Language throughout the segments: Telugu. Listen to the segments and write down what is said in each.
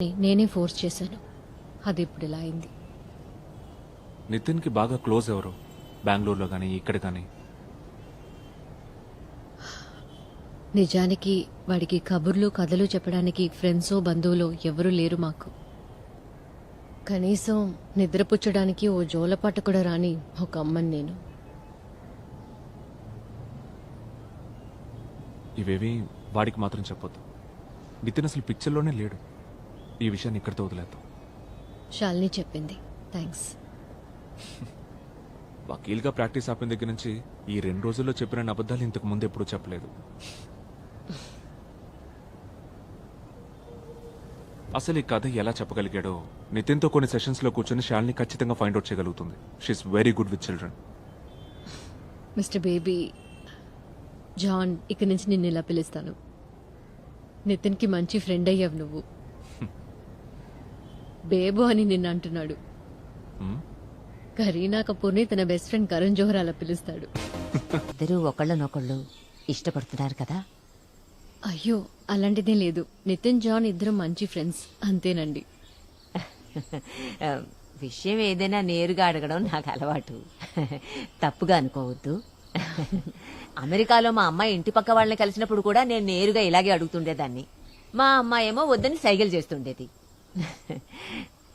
నేనే ఫోర్స్ చేశాను. అది ఇప్పుడు ఇలా అయింది. నితిన్కి బాగా క్లోజ్ ఎవరు? బెంగళూరులో కానీ ఇక్కడ కానీ? నిజానికి వాడికి కబుర్లు కథలు చెప్పడానికి ఫ్రెండ్సో బంధువులో ఎవరూ లేరు మాకు. కనీసం నిద్రపుచ్చడానికి ఓ జోలపాట కూడా రాని ఒక అమ్మని నేను. ఇవేవి వాడికి మాత్రం చెప్పొద్దు. నితిన్ అసలు పిక్చర్లోనే లేడు. ఈ విషయాన్ని ఇక్కడితో వదిలేద్దాం. శాలిని చెప్పింది. థ్యాంక్స్. వకీల్గా ప్రాక్టీస్ ఆపిన దగ్గర నుంచి ఈ 2 రోజుల్లో చెప్పిన అబద్ధాలు ఇంతకు ముందు ఎప్పుడూ చెప్పలేదు. అసలు ఈ కథ ఎలా చెప్పగలిగాడో నితిన్తో కొన్ని సెషన్స్లో కూర్చొని శాలిని ఖచ్చితంగా ఫైండ్ అవుట్ చేయగలుగుతుంది. She's very good with children. Mr Baby John, ఇక్కడి నుంచి నిన్ను ఇలా పిలుస్తాను. నితిన్కి మంచి ఫ్రెండ్ అయ్యావు నువ్వు. బేబో అని నిన్ను అంటున్నాడు. కరీనా కపూర్ని తన బెస్ట్ ఫ్రెండ్ కరణ్ జోహర్ అలా పిలుస్తాడు. ఇద్దరు ఒకళ్ళనొకళ్ళు ఇష్టపడుతున్నారు కదా. అయ్యో, అలాంటిదే లేదు. నితిన్ జాన్ ఇద్దరు మంచి ఫ్రెండ్స్ అంతేనండి. విషయం ఏదైనా నేరుగా అడగడం నాకు అలవాటు. తప్పుగా అనుకోవద్దు. అమెరికాలో మా అమ్మాయి ఇంటి పక్క వాళ్ళని కలిసినప్పుడు కూడా నేను నేరుగా ఇలాగే అడుగుతుండేదాన్ని. మా అమ్మాయేమో వద్దని సైగలు చేస్తుండేది.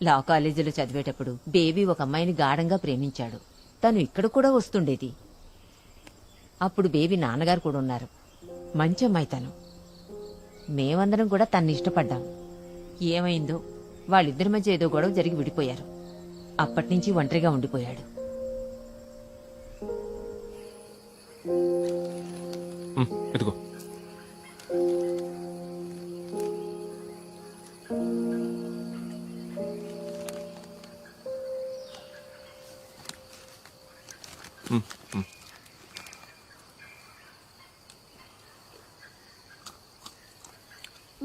లా కాలేజీలో చదివేటప్పుడు బేబీ ఒక అమ్మాయిని గాఢంగా ప్రేమించాడు. తను ఇక్కడ కూడా వస్తుండేది. అప్పుడు బేబీ నాన్నగారు కూడా ఉన్నారు. మంచి అమ్మాయి తను. మేమందరం కూడా తన్ని ఇష్టపడ్డాం. ఏమైందో వాళ్ళిద్దరి మధ్య ఏదో గొడవ జరిగి విడిపోయారు. అప్పటినుంచి ఒంటరిగా ఉండిపోయాడు. ఇదిగో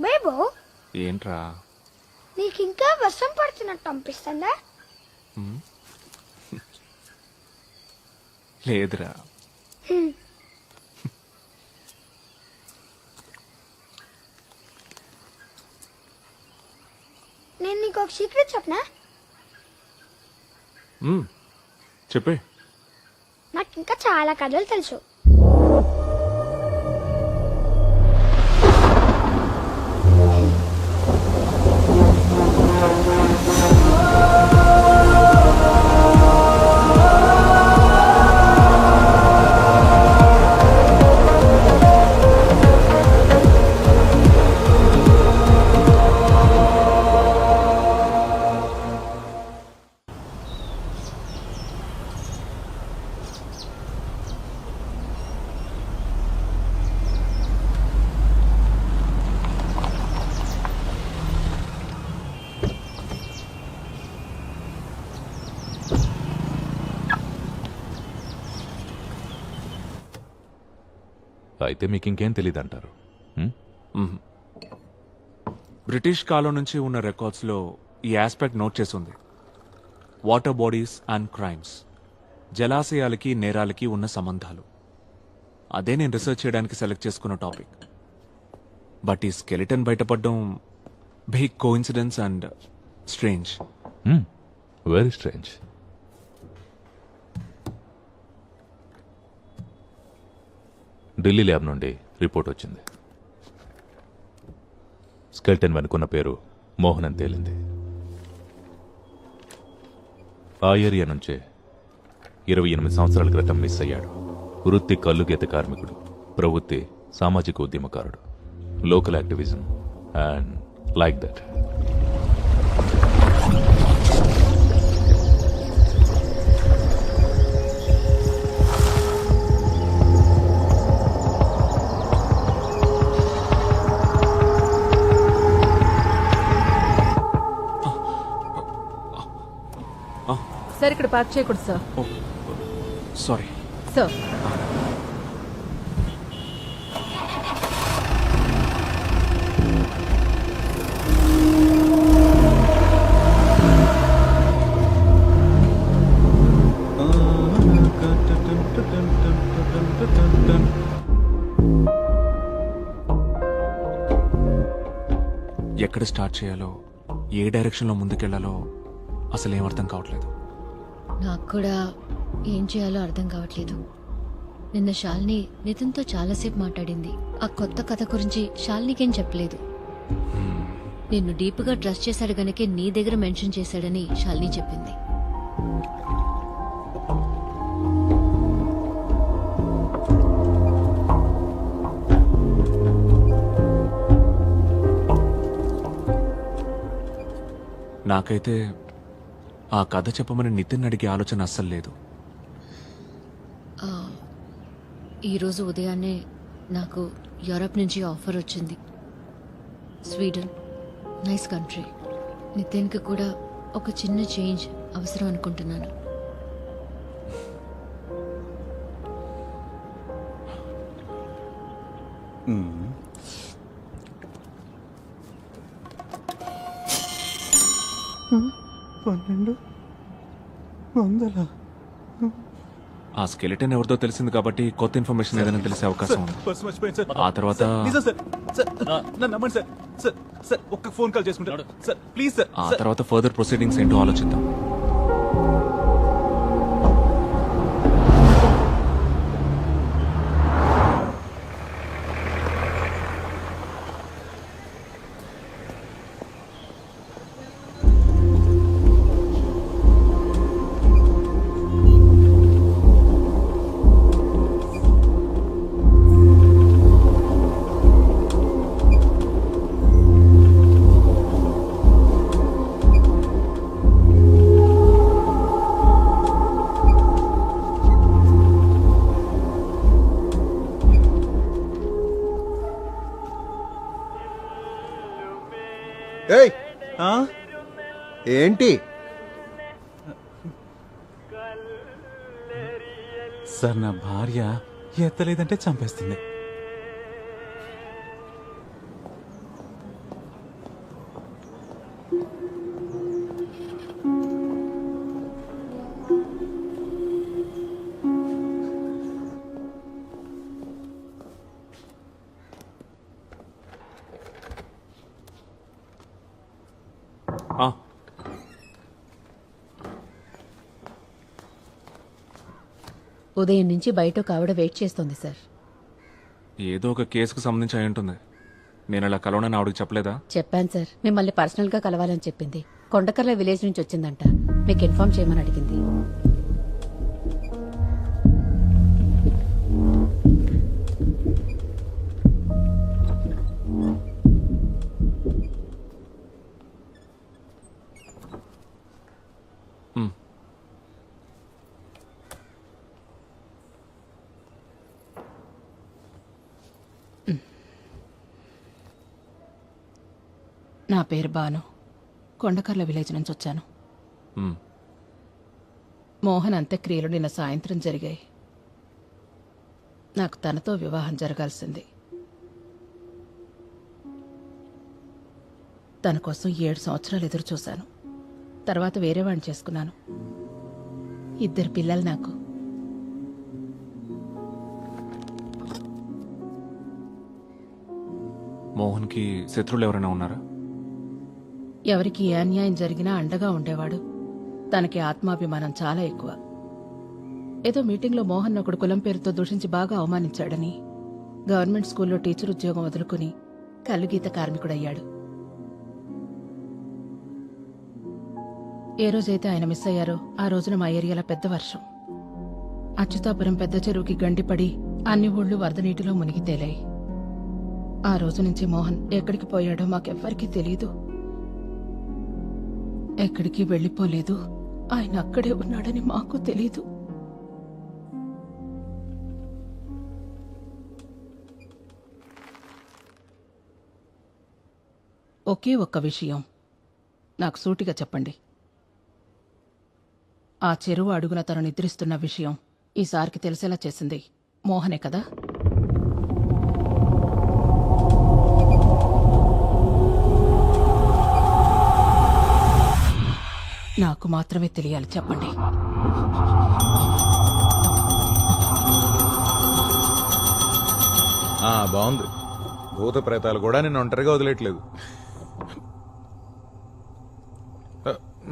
బేబో, ఏంట్రా? నీకు ఇంకా వర్షం పడుతున్నట్టు అనిపిస్తుందా? లేదురా. నేను నీకు ఒక సీక్రెట్ చెప్పనా? చెప్పే. నాకు ఇంకా చాలా కథలు తెలుసు. అయితే మీకు ఇంకేం తెలియదు అంటారు? బ్రిటిష్ కాలం నుంచి ఉన్న రికార్డ్స్లో ఈ ఆస్పెక్ట్ నోట్ చేసింది. వాటర్ బాడీస్ అండ్ క్రైమ్స్, జలాశయాలకి నేరాలకి ఉన్న సంబంధాలు. అదే నేను రీసెర్చ్ చేయడానికి సెలెక్ట్ చేసుకున్న టాపిక్. బట్ ఈ స్కెలిటన్ బయటపడడం big coincidence and strange. Very strange. Delhi lab నుండి రిపోర్ట్ వచ్చింది. స్కెల్టన్ వెనుకున్న పేరు మోహన్ అని తేలింది. ఆ ఏరియా నుంచే 28 సంవత్సరాల క్రితం మిస్ అయ్యాడు. వృత్తి కల్లుగీత కార్మికుడు, ప్రవృత్తి సామాజిక ఉద్యమకారుడు. Local activism and like that. Sir, ఇక్కడ పార్క్ చేయకూడదు సార్. సారీ సార్, ఎక్కడ స్టార్ట్ చేయాలో ఏ డైరెక్షన్లో ముందుకెళ్లాలో అసలు ఏం అర్థం కావట్లేదు. నాకు కూడా ఏం చేయాలో అర్థం కావట్లేదు. నిన్న శాలిని నితిన్తో చాలాసేపు మాట్లాడింది. ఆ కొత్త కథ గురించి శాలినికేం చెప్పలేదు. నిన్ను డీప్గా ట్రస్ట్ చేశాడు గనకే నీ దగ్గర మెన్షన్ చేశాడని శాలిని చెప్పింది. నాకైతే ఆ కథ చెప్పమని నితిన్ అడిగే ఆలోచన అస్సలు లేదు. ఈరోజు ఉదయాన్నే నాకు యూరప్ నుంచి ఆఫర్ వచ్చింది. Sweden nice country. నితిన్కి కూడా ఒక చిన్న చేంజ్ అవసరం అనుకుంటున్నాను. ఆ స్కెలిటన్ ఎవరిదో తెలిసింది కాబట్టి కొత్త ఇన్ఫర్మేషన్ ఏదైనా తెలిసే అవకాశం ఉంది. ఆ తర్వాత ఒక్క ఫోన్ కాల్ చేసుకుంటాడు సార్, ప్లీజ్ సార్. ఆ తర్వాత ఫర్దర్ ప్రొసీడింగ్స్ ఏంటో ఆలోచిద్దాం. ఏయ్ ఏంటి సార్, నా భార్య ఎత్తలేదంటే చంపేస్తుంది. ఆ, ఉదయం నుంచి బయట ఒక ఆవిడ వెయిట్ చేస్తోంది సార్. ఏదో ఒక కేసుకు సంబంధించి అయి ఉంటుంది. నేను అలా కలవనని ఆవిడకి చెప్పలేదా? చెప్పాను సార్, మిమ్మల్ని పర్సనల్ గా కలవాలని చెప్పింది. కొండకర్ల విలేజ్ నుంచి వచ్చిందంట, మీకు ఇన్ఫార్మ్ చేయమని అడిగింది. నా పేరు బాను, కొండకర్ల విలేజ్ నుంచి వచ్చాను. మ్, మోహన్ అంత్యక్రియలు నిన్న సాయంత్రం జరిగాయి. నాకు తనతో వివాహం జరగాల్సింది. తన కోసం 7 సంవత్సరాలు ఎదురు చూశాను. తర్వాత వేరే వాడిని చేసుకున్నాను. 2 పిల్లలు నాకు. మోహన్కి శత్రువులు ఎవరైనా ఉన్నారా? ఎవరికి ఏ అన్యాయం జరిగినా అండగా ఉండేవాడు. తనకి ఆత్మాభిమానం చాలా ఎక్కువ. ఏదో మీటింగ్లో మోహన్ ఒకడు కులం పేరుతో దూషించి బాగా అవమానించాడని గవర్నమెంట్ స్కూల్లో టీచర్ ఉద్యోగం వదులుకుని కల్లుగీత కార్మికుడయ్యాడు. ఏ రోజైతే ఆయన మిస్ అయ్యారో ఆ రోజున మా ఏరియాలో పెద్ద వర్షం. అచ్యుతాపురం పెద్ద చెరువుకి గండిపడి అన్ని ఊళ్ళు వరద నీటిలో మునిగి తేలాయి. ఆ రోజు నుంచి మోహన్ ఎక్కడికి పోయాడో మాకెవ్వరికీ తెలీదు. ఎక్కడికి వెళ్ళిపోలేదు. ఆయన అక్కడే ఉన్నాడని మాకు తెలీదు. ఒకే ఒక్క విషయం నాకు సూటిగా చెప్పండి. ఆ చెరువు అడుగున తను నిద్రిస్తున్న విషయం ఈసారికి తెలిసేలా చేసింది మోహనే కదా? నాకు మాత్రమే తెలియాలి, చెప్పండి. బాగుంది. భూత ప్రేతాలు కూడా నేను ఒంటరిగా వదిలేట్లేదు.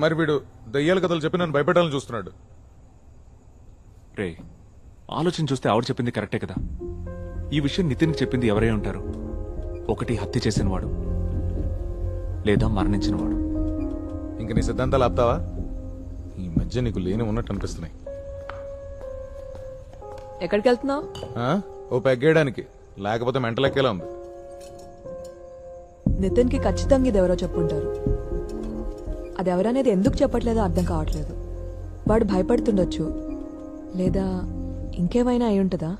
మరి వీడు దయ్యాల కథలు చెప్పి నన్ను భయపెట్టాలని చూస్తున్నాడు. రే, ఆలోచన చూస్తే ఆవిడ చెప్పింది కరెక్టే కదా. ఈ విషయం నితిన్కి చెప్పింది ఎవరై ఉంటారు? ఒకటి హత్య చేసినవాడు, లేదా మరణించినవాడు. ఇంక నీ సిద్ధాంతాలు ఆపుతావా? ఈ మధ్య నీకు లేని ఉన్నట్టు అనిపిస్తున్నాయి. ఎక్కడికి వెళ్తున్నావు? ఆ? ఓ పెగ్గేయడానికి, లేకపోతే మెంటలెక్కేలా ఉంది. నితిన్ కి ఖచ్చితంగా ఇది ఎవరో చెప్పుంటారు. అది ఎవరనేది ఎందుకు చెప్పట్లేదో అర్థం కావట్లేదు. వాడు భయపడుతుండొచ్చు, లేదా ఇంకేమైనా అయి ఉంటుందా?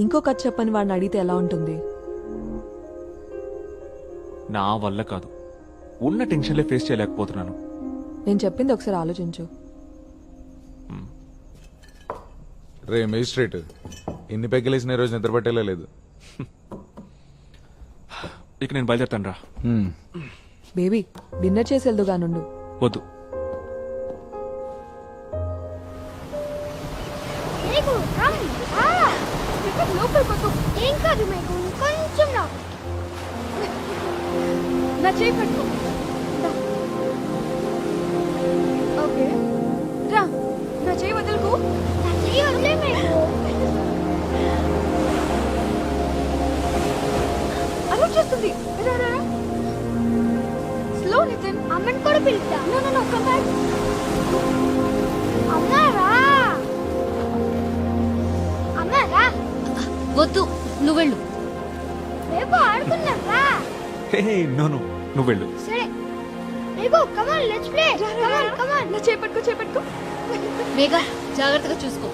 ఇంకో కథ చెప్పని వాడిని అడిగితే ఎలా ఉంటుంది? నా వల్ల కాదు, ఉన్న టెన్షన్లే ఫేస్ చేయలేకపోతున్నాను. నేను చెప్పింది ఒకసారి ఆలోచించు. రే మేజిస్ట్రేట్, ఎన్ని పెగ్గలేసిన రోజు నిద్ర పట్టేలా లేదు. ఇక నేను బయలుదేరుతాను రా. బేబీ డిన్నర్ చేసి వెళ్దుగా నుండు. వద్దు. మేఘు రమ్ లోపల కొట్టు. ఏం కాదు మేఘు, కొంచెం రా. నా చేయి పట్టుకో. ఓకే రా, నా చేయి వదులుకో. నా చేయి వదిలే మేఘు. అలా చేస్తుంది. రా రా స్లో నితిన్. అమ్మని కూడా పిలుస్తా. No no no come back. అమ్మ రా, అమ్మ రా. వద్దు, నువ్వు వెళ్ళు. రేపు ఆడుకుందాం రా. హే నో నో, నువ్వు వెళ్ళు. సరే రేపు come on let's play. Come on come on. నా చేపట్టుకో చేపట్టుకో. మేఘా, జాగ్రత్తగా చూసుకో.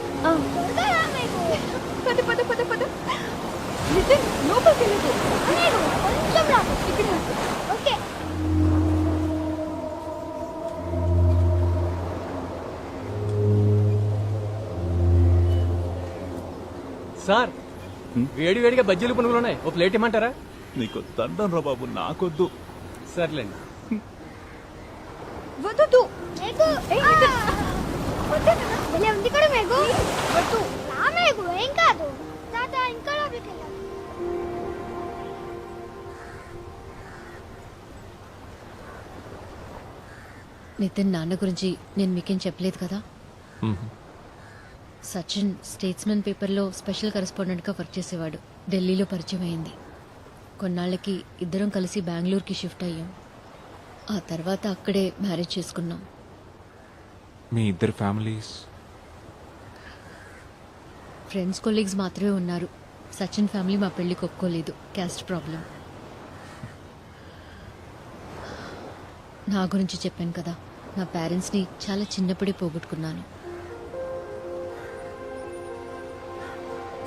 త్వరగా రా మేఘు. పద పద పద పద. నితిన్ లోపలికి వెళ్ళదు. మేఘు కొంచెం రా. ఇక్కడ ఓకే సార్, వేడి వేడిగా బజ్జీలు పునుగులు ఉన్నాయి, ఓ ప్లేట్ ఇమ్మంటారా? నీకు దండం రా బాబు, నాకొద్దు. సర్లేండి. వద్దు. మేఘు వద్దు కదా. భలే ఉంది కూడా మేఘు. వద్దు రా మేఘు, ఏం కాదు. తాత ఇంకా లోపలికి వెళ్ళాలి. నితిన్ నాన్న గురించి నేను మీకేం చెప్పలేదు కదా. మ్మ్. సచిన్ స్టేట్స్మెన్ పేపర్లో స్పెషల్ కరెస్పాండెంట్గా వర్క్ చేసేవాడు. ఢిల్లీలో పరిచయం అయింది. కొన్నాళ్ళకి ఇద్దరం కలిసి బెంగళూరుకి షిఫ్ట్ అయ్యాం. ఆ తర్వాత అక్కడే మ్యారేజ్ చేసుకున్నాం. మీ ఇద్దరు ఫ్యామిలీస్? ఫ్రెండ్స్ కొలీగ్స్ మాత్రమే ఉన్నారు. సచిన్ ఫ్యామిలీ మా పెళ్లికి ఒప్పుకోలేదు, క్యాస్ట్ ప్రాబ్లం. నా గురించి చెప్పాను కదా, నా పేరెంట్స్ని చాలా చిన్నప్పుడే పోగొట్టుకున్నాను.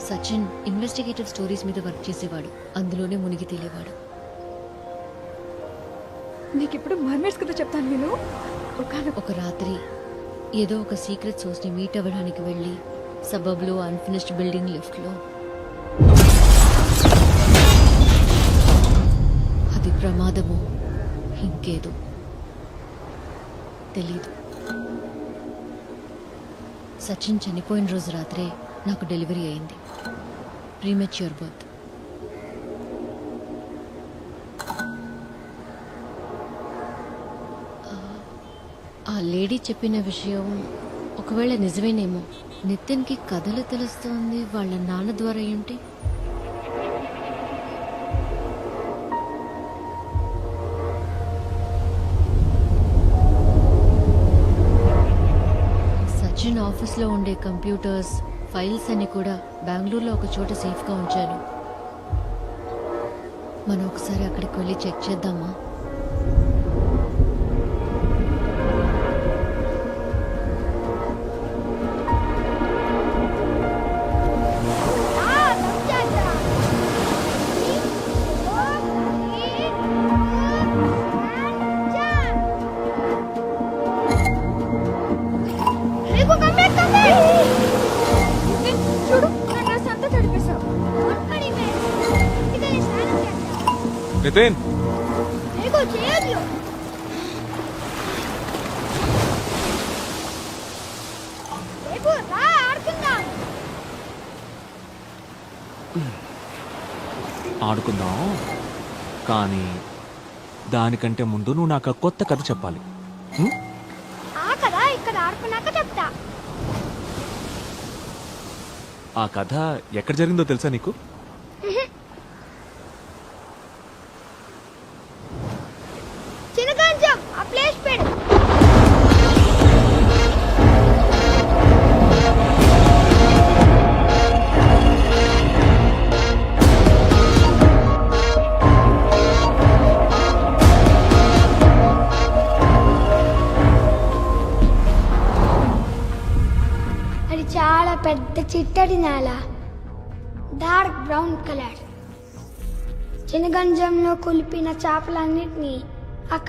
సచిన్ ఇన్వెస్టిగేటివ్ స్టోరీస్ మీద వర్క్ చేసేవాడు, అందులోనే మునిగి తేలేవాడు. నీకిప్పుడు మర్మర్స్ కథ చెప్తాను నేను. ఒక రాత్రి ఏదో ఒక సీక్రెట్ సోర్స్ ని మీట్ అవ్వడానికి వెళ్ళి సబబ్లో అన్ఫినిష్డ్ బిల్డింగ్ లిఫ్ట్ లో అది ప్రమాదమో ఇంకేదో తెలీదు. సచిన్ చనిపోయిన రోజు రాత్రే నాకు డెలివరీ అయింది. Premature birth. ఆ లేడీ చెప్పిన విషయం ఒకవేళ నిజమేనేమో. నితిన్కి కథలు తెలుస్తోంది వాళ్ళ నాన్న ద్వారా ఏంటి? సచిన్ ఆఫీస్లో ఉండే కంప్యూటర్స్, ఫైల్స్ అన్ని కూడా బెంగళూరులో ఒక చోట సేఫ్గా ఉంచాను. మనం ఒకసారి అక్కడికి వెళ్ళి చెక్ చేద్దామా? నితిన్, చేయొద్దు. రేపు రా ఆడుకుందాం. ఆడుకుందాం, కానీ దానికంటే ముందు నువ్వు నాకు ఆ కొత్త కథ చెప్పాలి. హ్మ్? ఆ కదా ఇక్కడ ఆడుకున్నాక చెప్తా. ఆ కథ ఎక్కడ జరిగిందో తెలుసా నీకు? చిన్నగంజం ఆ ప్లేస్ పెడు. అది చాలా పెద్ద చిట్టడి నేల, డార్క్ బ్రౌన్ కలర్. చిన్నగంజంలో కొలిపిన చేపలన్నిటినీ